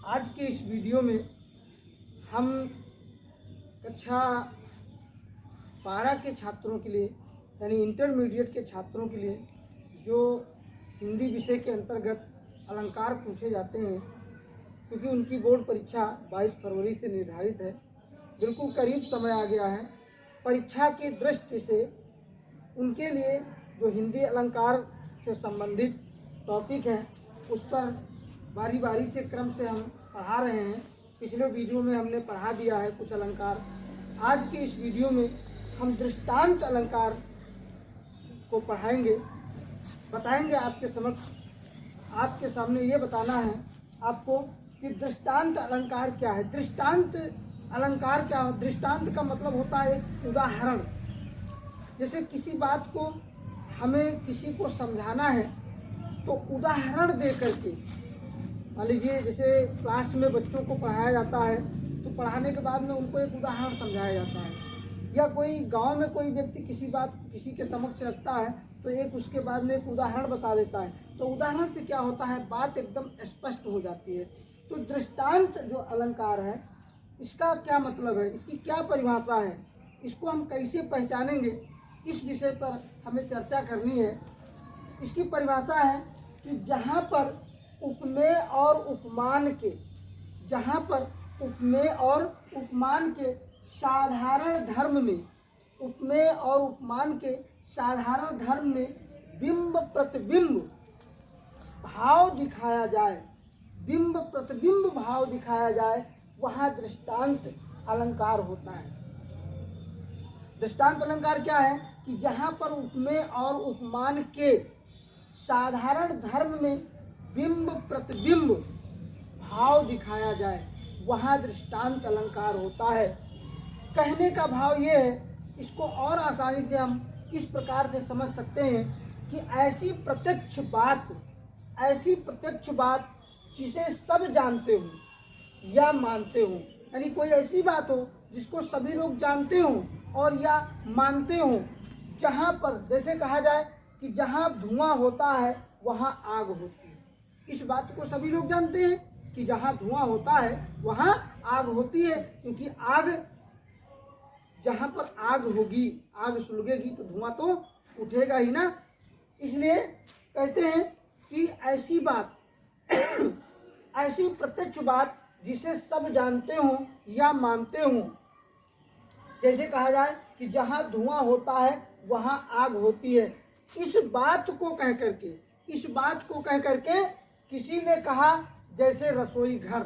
आज के इस वीडियो में हम कक्षा 12 के छात्रों के लिए यानी इंटरमीडिएट के छात्रों के लिए जो हिंदी विषय के अंतर्गत अलंकार पूछे जाते हैं, क्योंकि उनकी बोर्ड परीक्षा 22 फरवरी से निर्धारित है, बिल्कुल करीब समय आ गया है। परीक्षा की दृष्टि से उनके लिए जो हिंदी अलंकार से संबंधित टॉपिक हैं उस पर बारी बारी से क्रम से हम पढ़ा रहे हैं। पिछले वीडियो में हमने पढ़ा दिया है कुछ अलंकार। आज के इस वीडियो में हम दृष्टांत अलंकार को पढ़ाएंगे, बताएंगे आपके समक्ष। आपके सामने ये बताना है आपको कि दृष्टांत अलंकार क्या है। दृष्टांत अलंकार क्या है? दृष्टांत का मतलब होता है एक उदाहरण। जैसे किसी बात को हमें किसी को समझाना है तो उदाहरण दे करके, मान लीजिए जैसे क्लास में बच्चों को पढ़ाया जाता है तो पढ़ाने के बाद में उनको एक उदाहरण समझाया जाता है, या कोई गांव में कोई व्यक्ति किसी बात किसी के समक्ष रखता है तो एक उसके बाद में एक उदाहरण बता देता है। तो उदाहरण से क्या होता है, बात एकदम स्पष्ट हो जाती है। तो दृष्टांत जो अलंकार है इसका क्या मतलब है, इसकी क्या परिभाषा है, इसको हम कैसे पहचानेंगे, इस विषय पर हमें चर्चा करनी है। इसकी परिभाषा है कि जहाँ पर उपमेय और उपमान के, जहाँ पर उपमेय और उपमान के साधारण धर्म में, उपमेय और उपमान के साधारण धर्म में बिंब प्रतिबिंब भाव दिखाया जाए, बिंब प्रतिबिंब भाव दिखाया जाए, वहाँ दृष्टांत अलंकार होता है। दृष्टांत अलंकार क्या है कि जहाँ पर उपमेय और उपमान के साधारण धर्म में बिंब प्रतिबिंब भाव दिखाया जाए, वहाँ दृष्टांत अलंकार होता है। कहने का भाव ये है, इसको और आसानी से हम इस प्रकार से समझ सकते हैं कि ऐसी प्रत्यक्ष बात जिसे सब जानते हो या मानते हो, यानी कोई ऐसी बात हो जिसको सभी लोग जानते हो और या मानते हो, जहाँ पर जैसे कहा जाए कि जहाँ धुआं होता है वहाँ आग होती है। इस बात को सभी लोग जानते हैं कि जहाँ धुआं होता है वहाँ आग होती है, क्योंकि आग, जहाँ पर आग होगी, आग सुलगेगी तो धुआं तो उठेगा ही ना। इसलिए कहते हैं कि ऐसी बात ऐसी प्रत्यक्ष बात जिसे सब जानते हो या मानते हो, जैसे कहा जाए कि जहाँ धुआं होता है वहाँ आग होती है। इस बात को कह करके किसी ने कहा, जैसे रसोई घर,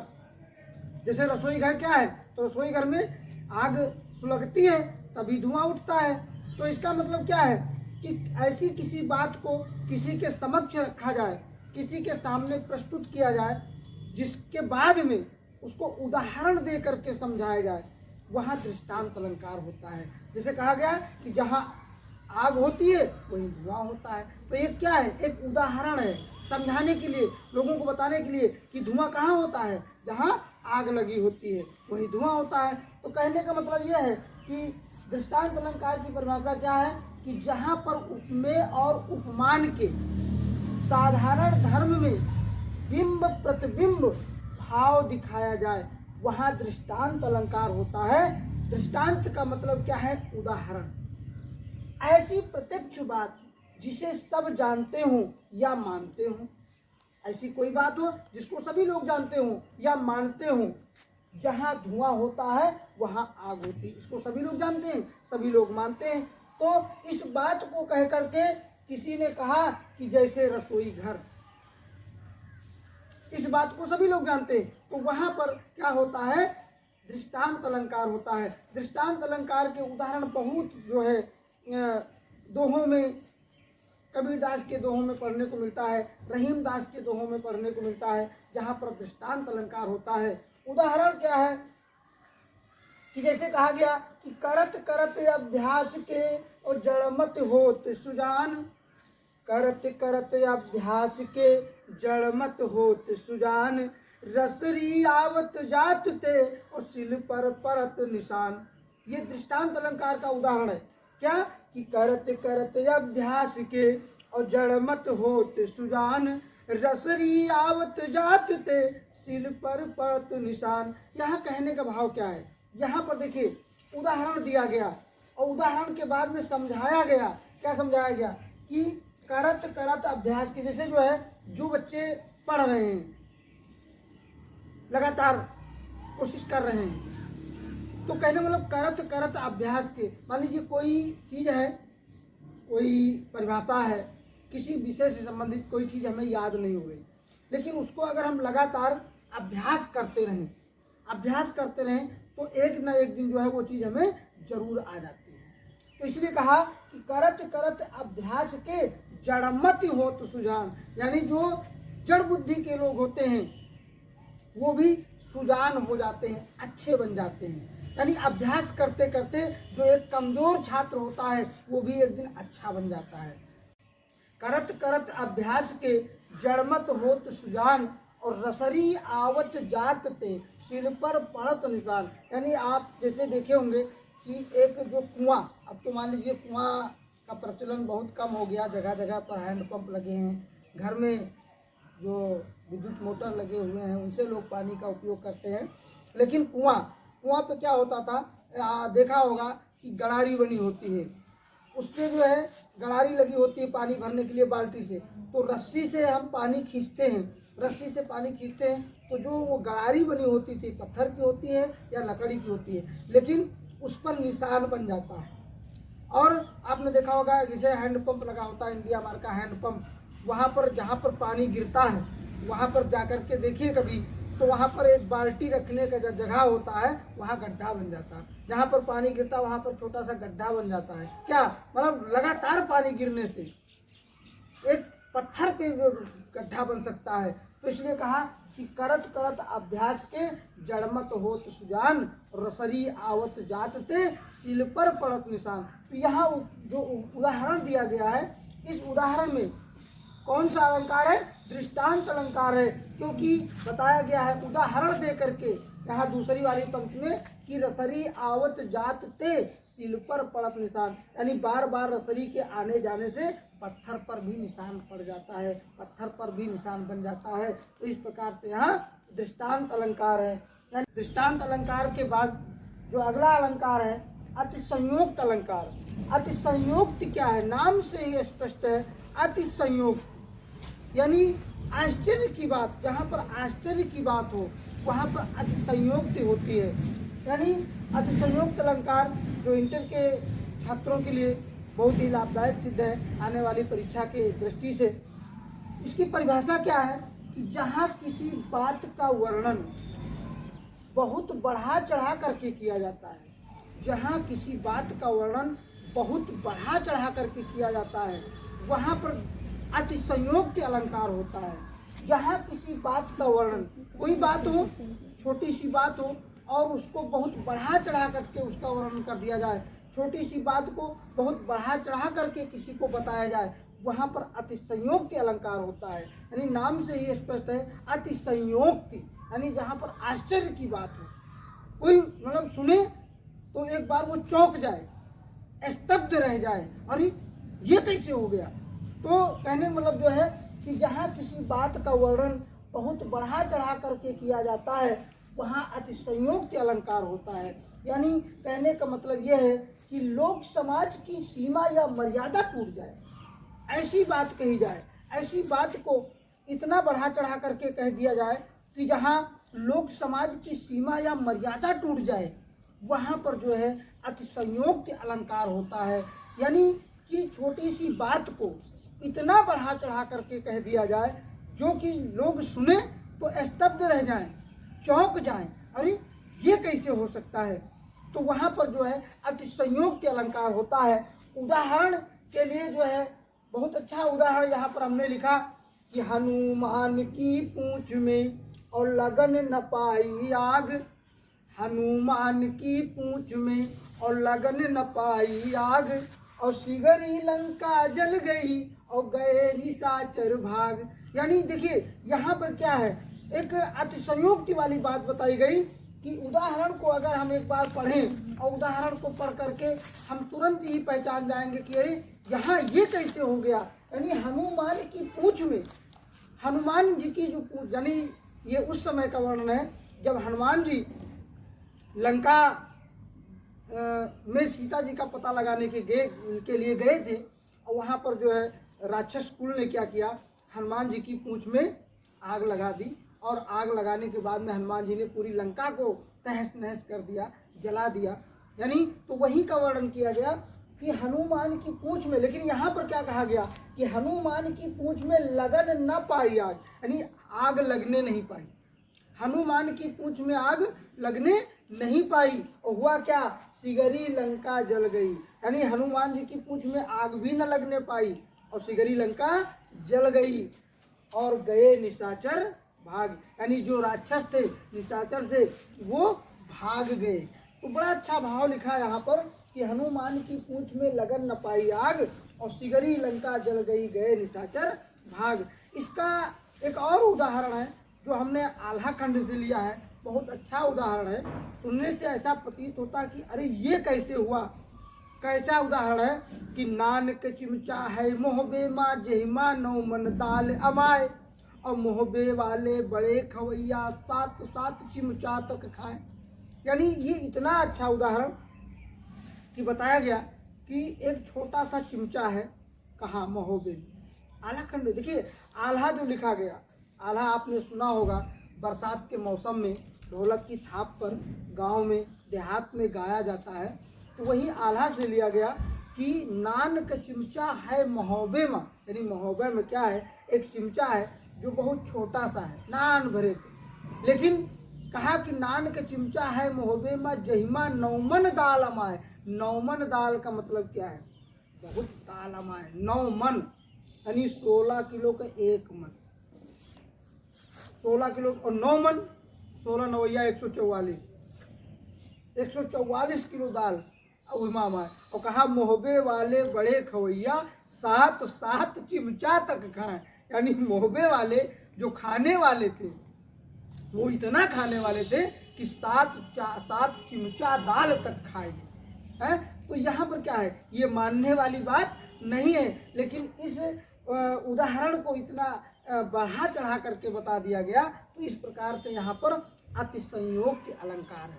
जैसे रसोई घर क्या है, तो रसोई घर में आग सुलगती है तभी धुआं उठता है। तो इसका मतलब क्या है कि ऐसी किसी बात को किसी के समक्ष रखा जाए, किसी के सामने प्रस्तुत किया जाए, जिसके बाद में उसको उदाहरण दे करके समझाया जाए, वहाँ दृष्टांत अलंकार होता है। जैसे कहा गया कि जहाँ आग होती है वहीं धुआं होता है। तो ये क्या है, एक उदाहरण है समझाने के लिए, लोगों को बताने के लिए कि धुआं कहाँ होता है, जहाँ आग लगी होती है वहीं धुआं होता है। तो कहने का मतलब यह है कि दृष्टांत अलंकार की परिभाषा क्या है कि जहाँ पर उपमेय और उपमान के साधारण धर्म में बिंब प्रतिबिंब भाव दिखाया जाए, वहाँ दृष्टांत अलंकार होता है। दृष्टांत का मतलब क्या है, उदाहरण। ऐसी प्रत्यक्ष बात जिसे सब जानते हो या मानते हो, ऐसी कोई बात हो जिसको सभी लोग जानते हो या मानते हो, जहाँ धुआं होता है वहाँ आग होती है। इसको सभी लोग जानते हैं, सभी लोग मानते हैं। तो इस बात को कह करके किसी ने कहा कि जैसे रसोई घर, इस बात को सभी लोग जानते हैं, तो वहाँ पर क्या होता है, दृष्टांत अलंकार होता है। दृष्टांत अलंकार के उदाहरण बहुत जो है दोहों में, कबीरदास के दोहों में पढ़ने को मिलता है, रहीम दास के दोहों में पढ़ने को मिलता है, जहाँ पर दृष्टांत अलंकार होता है। उदाहरण क्या है कि जैसे कहा गया कि करत करत अभ्यास के और जड़मत होत सुजान, करत करत अभ्यास के जड़मत होत सुजान, रसरी आवत जात ते और सिल पर परत निशान। ये दृष्टांत अलंकार का उदाहरण है। क्या कि करत करत अभ्यास के और जड़मत होत सुजान, रसरी आवत जात ते सिल पर पड़त निशान। यहाँ कहने का भाव क्या है, यहाँ पर देखिए उदाहरण दिया गया और उदाहरण के बाद में समझाया गया। क्या समझाया गया कि करत करत अभ्यास के, जैसे जो है जो बच्चे पढ़ रहे हैं, लगातार कोशिश कर रहे हैं, तो कहने मतलब करत करत अभ्यास के, मान लीजिए कोई चीज़ है, कोई परिभाषा है, किसी विषय से संबंधित कोई चीज़ हमें याद नहीं हो रही, लेकिन उसको अगर हम लगातार अभ्यास करते रहें तो एक न एक दिन जो है वो चीज़ हमें जरूर आ जाती है। तो इसलिए कहा कि करत करत अभ्यास के जड़मति हो तो सुजान, यानी जो जड़ बुद्धि के लोग होते हैं वो भी सुजान हो जाते हैं, अच्छे बन जाते हैं। यानी अभ्यास करते करते जो एक कमजोर छात्र होता है वो भी एक दिन अच्छा बन जाता है। करत करत अभ्यास के जड़मत होत सुजान और रसरी आवत जात ते सिल पर पड़त निशान। यानी आप जैसे देखे होंगे कि एक जो कुआं, अब तो मान लीजिए कुआं का प्रचलन बहुत कम हो गया, जगह जगह पर हैंडपंप लगे हैं, घर में जो विद्युत मोटर लगे हुए हैं उनसे लोग पानी का उपयोग करते हैं। लेकिन कुआं पे क्या होता था, देखा होगा कि गड़ारी बनी होती है, उस पर जो है गड़ारी लगी होती है पानी भरने के लिए बाल्टी से, तो रस्सी से हम पानी खींचते हैं, तो जो वो गड़ारी बनी होती थी पत्थर की होती है या लकड़ी की होती है, लेकिन उस पर निशान बन जाता है। और आपने देखा होगा जैसे हैंडपंप लगा होता है, इंडिया मार्क का हैंडपंप, वहाँ पर जहाँ पर पानी गिरता है वहाँ पर जाकर के देखिए कभी, तो वहाँ पर एक बाल्टी रखने का जो जगह होता है वहाँ गड्ढा बन जाता है, जहाँ पर पानी गिरता है वहाँ पर छोटा सा गड्ढा बन जाता है। क्या मतलब लगातार पानी गिरने से एक पत्थर पे गड्ढा बन सकता है। तो इसलिए कहा कि करत करत अभ्यास के जड़मत होत सुजान, रसरी आवत जात ते सिल पर पड़त निशान। तो यहाँ जो उदाहरण दिया गया है, इस उदाहरण में कौन सा अलंकार है, दृष्टांत अलंकार है, क्योंकि बताया गया है उदाहरण दे करके यहाँ दूसरी वाली पंक्ति में कि रसरी आवत जात ते सिल पर पड़त निशान, यानी बार बार रसरी के आने जाने से पत्थर पर भी निशान पड़ जाता है, पत्थर पर भी निशान बन जाता है। तो इस प्रकार से यहाँ दृष्टांत अलंकार है। यानी दृष्टांत अलंकार के बाद जो अगला अलंकार है अति संयुक्त अलंकार। अति संयुक्त क्या है, नाम से ही स्पष्ट है, अति संयुक्त यानी आश्चर्य की बात, जहाँ पर आश्चर्य की बात हो वहाँ पर अति संयुक्त होती है। यानी अति संयुक्त अलंकार जो इंटर के छात्रों के लिए बहुत ही लाभदायक सिद्ध है आने वाली परीक्षा के दृष्टि से। इसकी परिभाषा क्या है कि जहाँ किसी बात का वर्णन बहुत बढ़ा चढ़ा करके किया जाता है, जहाँ किसी बात का वर्णन बहुत बढ़ा चढ़ा करके किया जाता है वहाँ पर अति संयुक्त अलंकार होता है। जहाँ किसी बात का वर्णन, कोई बात हो, छोटी सी बात हो और उसको बहुत बढ़ा चढ़ा करके उसका वर्णन कर दिया जाए, छोटी सी बात को बहुत बढ़ा चढ़ा करके किसी को बताया जाए, वहाँ पर अति संयुक्त अलंकार होता है। यानी नाम से ही स्पष्ट है अति संयुक्त, यानी जहाँ पर आश्चर्य की बात हो, कोई मतलब सुने तो एक बार वो चौंक जाए, स्तब्ध रह जाए, अरे ये कैसे हो गया। तो कहने मतलब जो है कि जहाँ किसी बात का वर्णन बहुत बढ़ा चढ़ा करके किया जाता है वहाँ अति संयुक्त अलंकार होता है। यानी कहने का मतलब यह है कि लोक समाज की सीमा या मर्यादा टूट जाए, ऐसी बात कही जाए, ऐसी बात को इतना बढ़ा चढ़ा करके कह दिया जाए कि जहाँ लोक समाज की सीमा या मर्यादा टूट जाए, वहाँ पर जो है अति संयुक्त अलंकार होता है। यानी कि छोटी सी बात को इतना बढ़ा चढ़ा करके कह दिया जाए जो कि लोग सुने तो स्तब्ध रह जाएं, चौंक जाएं, अरे ये कैसे हो सकता है। तो वहाँ पर जो है अति संयुक्त अलंकार होता है। उदाहरण के लिए जो है बहुत अच्छा उदाहरण यहाँ पर हमने लिखा कि हनुमान की पूंछ में और लगन न पाई आग, हनुमान की पूंछ में और लगन न पाई आग, और सिगरी लंका जल गई और गए निशाचर भाग। यानी देखिए यहाँ पर क्या है, एक अति संयुक्त वाली बात बताई गई कि उदाहरण को अगर हम एक बार पढ़ें और उदाहरण को पढ़ करके हम तुरंत ही पहचान जाएंगे कि अरे यहाँ ये कैसे हो गया। यानी हनुमान की पूंछ में, हनुमान जी की जो पूंछ, यानी ये उस समय का वर्णन है जब हनुमान जी लंका में सीता जी का पता लगाने के लिए गए थे, और वहाँ पर जो है राक्षस कुल ने क्या किया, हनुमान जी की पूंछ में आग लगा दी, और आग लगाने के बाद में हनुमान जी ने पूरी लंका को तहस नहस कर दिया, जला दिया। यानी तो वही का वर्णन किया गया कि हनुमान की पूंछ में, लेकिन यहाँ पर क्या कहा गया कि हनुमान की पूंछ में लगन न पाई आग, यानी आग लगने नहीं पाई, हनुमान की पूंछ में आग लगने नहीं पाई। और हुआ क्या, सिगरी लंका जल गई, यानी हनुमान जी की पूंछ में आग भी न लगने पाई और सिगरी लंका जल गई। और गए निशाचर भाग, यानी जो राक्षस थे निशाचर से वो भाग गए। तो बड़ा अच्छा भाव लिखा है यहाँ पर कि हनुमान की पूंछ में लगन न पाई आग और सिगरी लंका जल गई, गए निशाचर भाग। इसका एक और उदाहरण है जो हमने आल्हा खंड से लिया है, बहुत अच्छा उदाहरण है। सुनने से ऐसा प्रतीत होता कि अरे ये कैसे हुआ। कैसा उदाहरण है कि नानक चिमचा है मोहबे माँ जहिमा नौ मन दाल अमाए, और मोहबे वाले बड़े खवैया सात सात चिमचा तक खाए। यानी ये इतना अच्छा उदाहरण कि बताया गया कि एक छोटा सा चिमचा है, कहाँ, महोबे में, आल्हा खंड। देखिए आल्हा जो लिखा गया, आल्हा आपने सुना होगा बरसात के मौसम में ढोलक की थाप पर गांव में देहात में गाया जाता है। तो वही आल्हा से लिया गया कि नान का चिमचा है महोबे में, यानी महोबे में क्या है, एक चिमचा है जो बहुत छोटा सा है, नान भरे थे, लेकिन कहा कि नान का चिमचा है महोबे में जहिमा नौमन दाल अमाए। नौमन दाल का मतलब क्या है, बहुत दाल अमाए, 9 मन यानी 16 किलो का 1 मन, 16 किलो और 9 मन, 16 नवैया 144, 144 किलो दाल उमाम है। और कहा मोहबे वाले बड़े खवैया सात सात चिमचा तक खाएं, यानी मोहबे वाले जो खाने वाले थे वो इतना खाने वाले थे कि सात चिमचा दाल तक खाएंगे हैं। तो यहाँ पर क्या है, ये मानने वाली बात नहीं है, लेकिन इस उदाहरण को इतना बढ़ा चढ़ा करके बता दिया गया। तो इस प्रकार से यहाँ पर अतिसंयोक्त अलंकार है,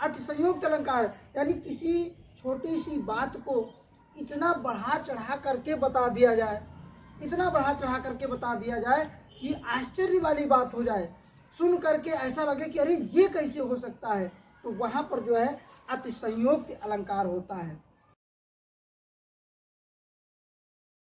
अतिसंयोक्त अलंकार, यानी किसी छोटी सी बात को इतना बढ़ा चढ़ा करके बता दिया जाए, इतना बढ़ा चढ़ा करके बता दिया जाए कि आश्चर्य वाली बात हो जाए, सुन करके ऐसा लगे कि अरे ये कैसे हो सकता है। तो वहाँ पर जो है अतिसंयोक्त अलंकार होता है।